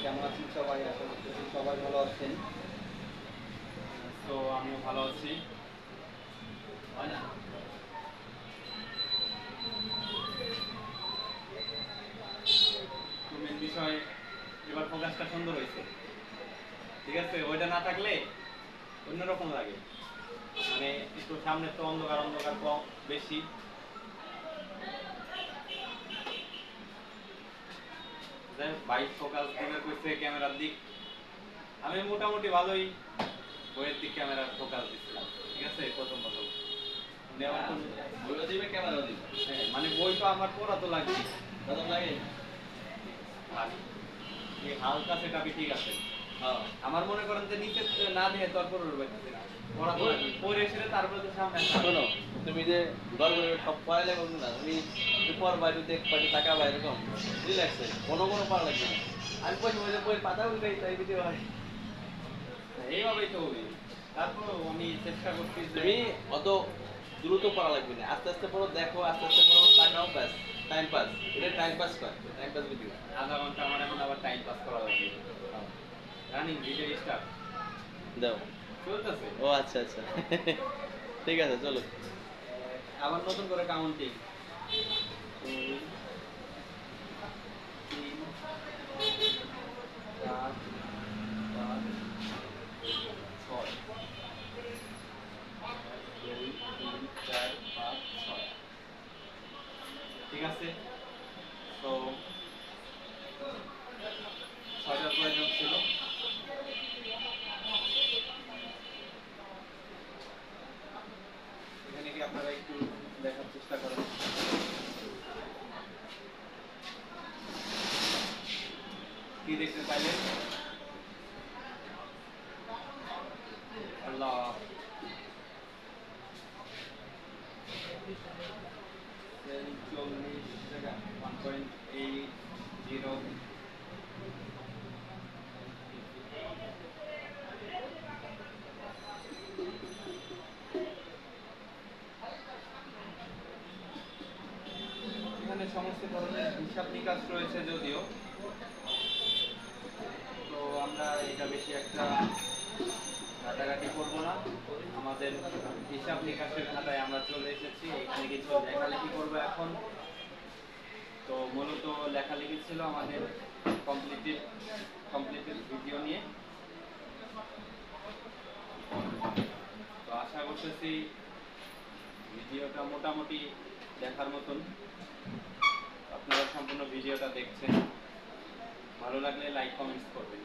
কেমন আছেন সবাই? আশা করতেছি সবাই ভালো আছেন। তো আমিও ভালো আছি। তো মেন বিষয় এবার ফোকাসটা সুন্দর হয়েছে, ঠিক আছে। ওইটা না থাকলে অন্যরকম লাগে, মানে একটু সামনে তো অন্ধকার অন্ধকার কম বেশি। বাইক ফোকাস দিবে কইছে ক্যামেরার দিক, আমি মোটামুটি ভালোই বইয়ের দিক ক্যামেরার ফোকাস দিচ্ছিলাম, ঠিক আছে। প্রথম প্রথম বইও দিবে, ক্যামেরাও দিবে। হ্যাঁ, মানে বই তো আমার পড়া তো লাগবে, প্রথম লাগে। আর এই হালকা সেটআপই ঠিক আছে। হ্যাঁ, আমার মনে করেন যে নিচে না দিয়ে তারপর উঠবে পড়া তো লাগবে, পড়ে এসে তারপরে তো সামনে শোনো, তুমি যে গল্পের সব পড়াইলে বলছো না, তুমি একটু পর বাইরে দেখ পাটি টাকা বাইরে এরকম রিল্যাক্সে কোনো পড়া লাগবে না। আমি বসে বসে বইয়ের পাতা উল্টাই তাই ভিডিও হয়। এইভাবেই তো হবে। তারপর আমি চেষ্টা করছি যে তুমি অত দ্রুত পড়া লাগবে না, আস্তে আস্তে পড়ো, দেখো আস্তে আস্তে পড়ো, তাকাও, ব্যাস। টাইম পাস, এটা টাইম পাস কর, টাইম পাস ভিডিও। আধা ঘন্টা আমার এখন আবার টাইম পাস করা লাগবে। রানিং ভিডিও স্টার্ট দাও। চলতেছে। ও আচ্ছা আচ্ছা। ঠিক আছে, চলো। আবার নতুন করে কাউন্টিং, 2 3 4 5 6, 2 3 4 5 6, ঠিক আছে। তো 6টার প্রয়োজন ছিল। এখানে কি আপনারা একটু দেখার চেষ্টা করেন, কি দেখতে পাইলেন? আল্লাহ, 40 টাকা 1.80। এখানে সমস্ত ধরনের হিসাব নিকাশ রয়েছে যদিও, তো আমরা এটা বেশি একটা ঘাটাঘাটি করবো না। আমাদের হিসাব নিকাশের খাতায় আমরা চলে এসেছি, এখানে কিছু লেখালেখি করবো এখন। তো মূলত লেখালেখি ছিল আমাদের কমপ্লিটেড কমপ্লিটেড ভিডিও নিয়ে। তো আশা করতেছি ভিডিওটা মোটামুটি দেখার মতন। আপনারা সম্পূর্ণ ভিডিওটা দেখছেন, ভালো লাগলে লাইক কমেন্টস করবেন।